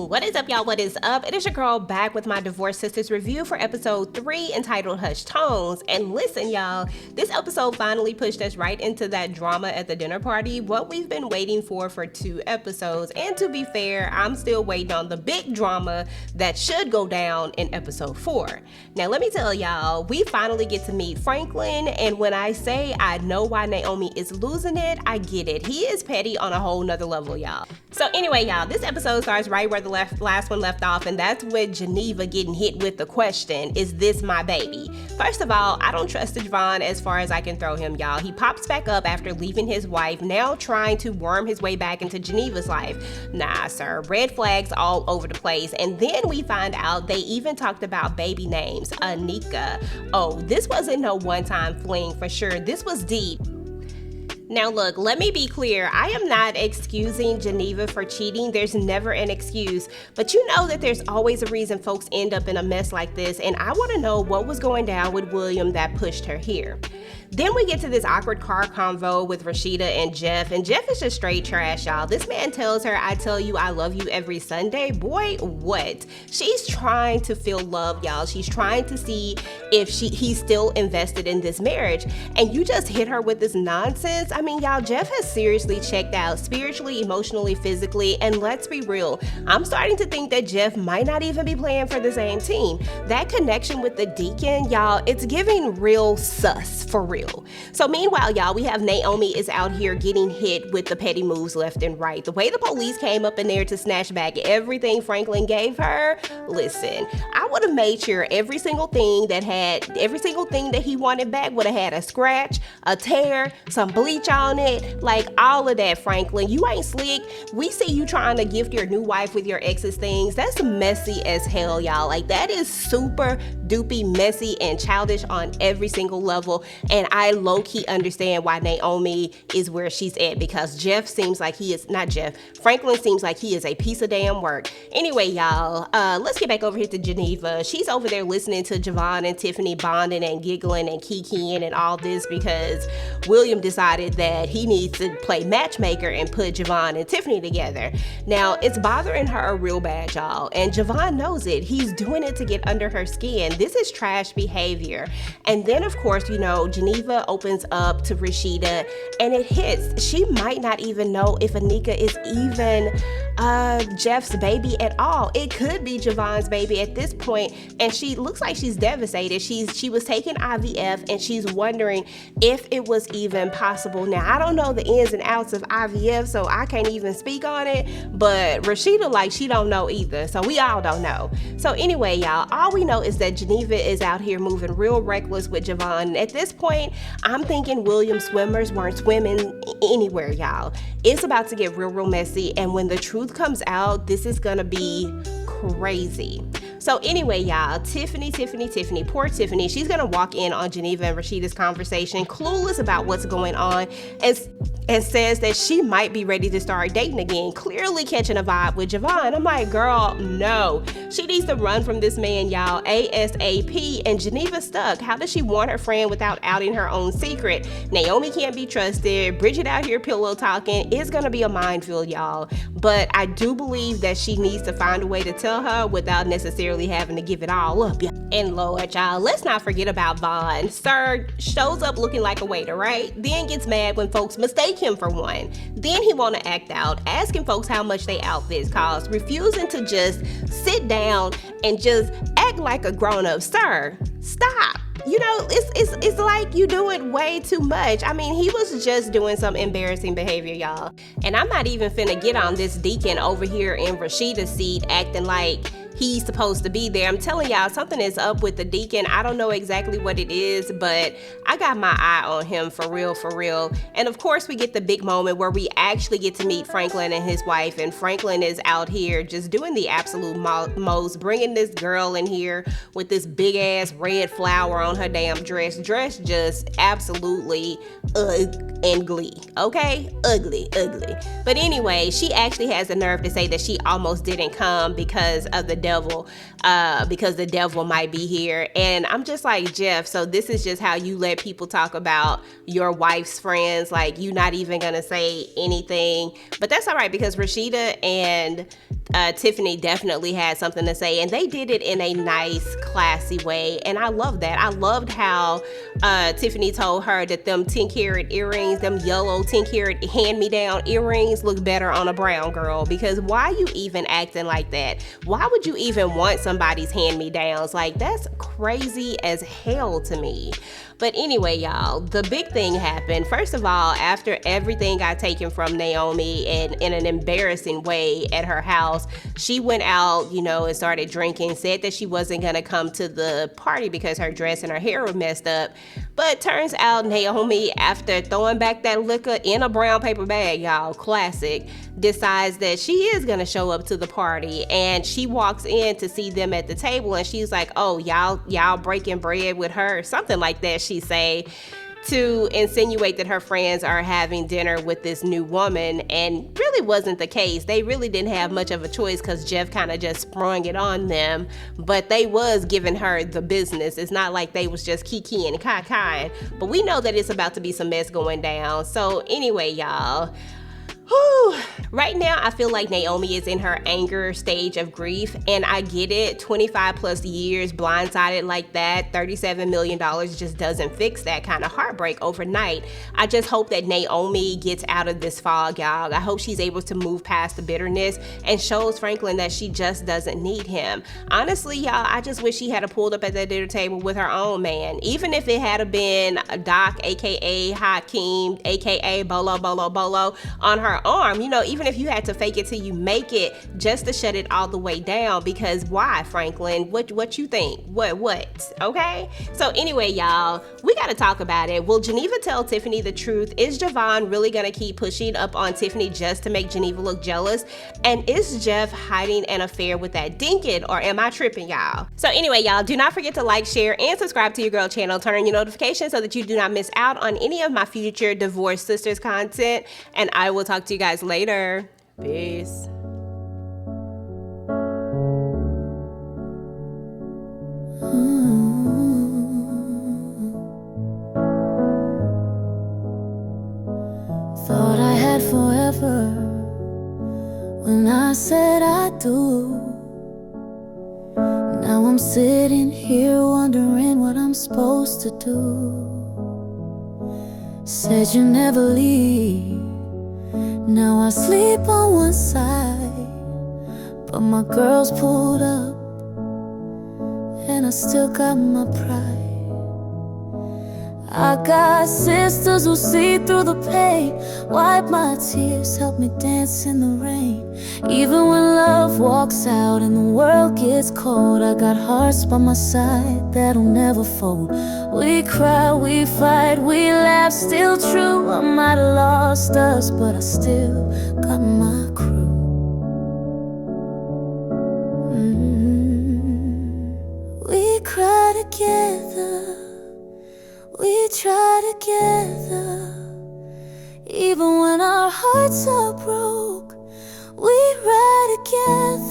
What is up, y'all? What is up? It is your girl back with my Divorced Sistas review for episode 3 entitled Hush Tones. And listen, y'all, this episode finally pushed us right into that drama at the dinner party, what we've been waiting for 2 episodes. And to be fair, I'm still waiting on the big drama that should go down in episode 4. Now, let me tell y'all, we finally get to meet Franklin. And when I say I know why Naomi is losing it, I get it. He is petty on a whole nother level, y'all. So anyway, y'all, this episode starts right where the last one left off, and that's with Geneva getting hit with the question, is this my baby? First of all, I don't trust Vaughn as far as I can throw him, y'all. He pops back up after leaving his wife, now trying to worm his way back into Geneva's life. Nah, sir, red flags all over the place. And then we find out they even talked about baby names, Anika. Oh, this wasn't no one-time fling for sure. This was deep. Now look, let me be clear, I am not excusing Geneva for cheating. There's never an excuse, but you know that there's always a reason folks end up in a mess like this, and I want to know what was going down with William that pushed her here. Then we get to this awkward car convo with Rashida and Jeff is just straight trash, y'all. This man tells her, I tell you I love you every Sunday. Boy, what? She's trying to feel love, y'all. She's trying to see if he's still invested in this marriage, and you just hit her with this nonsense. I mean, y'all, Jeff has seriously checked out spiritually, emotionally, physically, and let's be real, I'm starting to think that Jeff might not even be playing for the same team. That connection with the deacon, y'all, it's giving real sus, for real. So meanwhile, y'all, we have Naomi is out here getting hit with the petty moves left and right. The way the police came up in there to snatch back everything Franklin gave her, listen, I would have made sure every single thing that he wanted back would have had a scratch, a tear, some bleach on it, like all of that, Franklin. You ain't slick. We see you trying to gift your new wife with your ex's things. That's messy as hell, y'all. Like, that is super doopy messy and childish on every single level. And I low-key understand why Naomi is where she's at, because Franklin seems like he is a piece of damn work. Anyway, y'all, let's get back over here to Geneva. She's over there listening to Javon and Tiffany bonding and giggling and kikiing and all this because William decided that he needs to play matchmaker and put Javon and Tiffany together. Now, it's bothering her real bad, y'all, and Javon knows it. He's doing it to get under her skin. This is trash behavior. And then, of course, you know, Geneva opens up to Rashida, and it hits. She might not even know if Anika is even Jeff's baby at all. It could be Javon's baby at this point, and she looks like she's devastated. She was taking IVF, and she's wondering if it was even possible. Now, I don't know the ins and outs of IVF, so I can't even speak on it, but Rashida, like, she don't know either, so we all don't know. So anyway, y'all, all we know is that Geneva is out here moving real reckless with Javon. At this point, I'm thinking William's swimmers weren't swimming anywhere, y'all. It's about to get real messy, and when the truth comes out, this is gonna be crazy. So anyway, y'all, Tiffany, poor Tiffany, she's gonna walk in on Geneva and Rashida's conversation, clueless about what's going on, and says that she might be ready to start dating again, clearly catching a vibe with Javon. I'm like, girl, no. She needs to run from this man, y'all, ASAP, and Geneva's stuck. How does she want her friend without outing her own secret? Naomi can't be trusted. Bridget out here pillow talking. It's gonna be a minefield, y'all. But I do believe that she needs to find a way to tell her without necessarily having to give it all up. And Lord, y'all, let's not forget about Vaughn. Sir shows up looking like a waiter, right? Then gets mad when folks mistake him for one. Then he want to act out, asking folks how much they outfits cost, refusing to just sit down and just act like a grown-up. Sir, stop. You know, it's like you do it way too much. I mean, he was just doing some embarrassing behavior, y'all. And I'm not even finna get on this deacon over here in Rashida's seat acting like he's supposed to be there. I'm telling y'all, something is up with the deacon. I don't know exactly what it is, but I got my eye on him for real. And of course, we get the big moment where we actually get to meet Franklin and his wife, and Franklin is out here just doing the absolute most, bringing this girl in here with this big ass red flower on her damn dress. Dress just absolutely ugly, okay? Ugly. But anyway, she actually has the nerve to say that she almost didn't come because of the devil, because the devil might be here. And I'm just like, Jeff, so this is just how you let people talk about your wife's friends, like you not even gonna say anything. But that's all right, because Rashida and Tiffany definitely had something to say, and they did it in a nice, classy way, and I love that. I loved how Tiffany told her that them 10-carat earrings, them yellow 10-carat hand-me-down earrings look better on a brown girl, because why you even acting like that? Why would you even want somebody's hand-me-downs? Like, that's crazy as hell to me. But anyway, y'all, the big thing happened. First of all, after everything got taken from Naomi and in an embarrassing way at her house, she went out, and started drinking, said that she wasn't going to come to the party because her dress and her hair were messed up. But turns out Naomi, after throwing back that liquor in a brown paper bag, y'all, classic, decides that she is going to show up to the party. And she walks in to see them at the table, and she's like, oh, y'all breaking bread with her, something like that, she say, to insinuate that her friends are having dinner with this new woman, and really wasn't the case. They really didn't have much of a choice because Jeff kind of just sprung it on them, but they was giving her the business. It's not like they was just kiki and kai, but we know that it's about to be some mess going down. So anyway, y'all, right now, I feel like Naomi is in her anger stage of grief, and I get it. 25 plus years blindsided like that, $37 million just doesn't fix that kind of heartbreak overnight. I just hope that Naomi gets out of this fog, y'all. I hope she's able to move past the bitterness and shows Franklin that she just doesn't need him. Honestly, y'all, I just wish she had pulled up at that dinner table with her own man. Even if it had been Doc, aka Hakeem, aka Bolo, on her arm, even if you had to fake it till you make it just to shut it all the way down. Because why, Franklin? What you think? What? Okay? So anyway, y'all, we gotta talk about it. Will Geneva tell Tiffany the truth? Is Javon really gonna keep pushing up on Tiffany just to make Geneva look jealous? And is Jeff hiding an affair with that deacon, or am I tripping, y'all? So anyway, y'all, do not forget to like, share, and subscribe to your girl channel. Turn on your notifications so that you do not miss out on any of my future Divorce Sisters content, and I will talk to you guys later. Peace. Thought I had forever when I said I do. Now I'm sitting here wondering what I'm supposed to do. Said you never leave. Now I sleep on one side, but my girl's pulled up, and I still got my pride. I got sisters who see through the pain, wipe my tears, help me dance in the rain. Even when love walks out and the world gets cold, I got hearts by my side that'll never fold. We cry, we fight, we laugh, still true. I might have lost us, but I still got my crew. We cry together, we try together. Even when our hearts are broke, we ride together.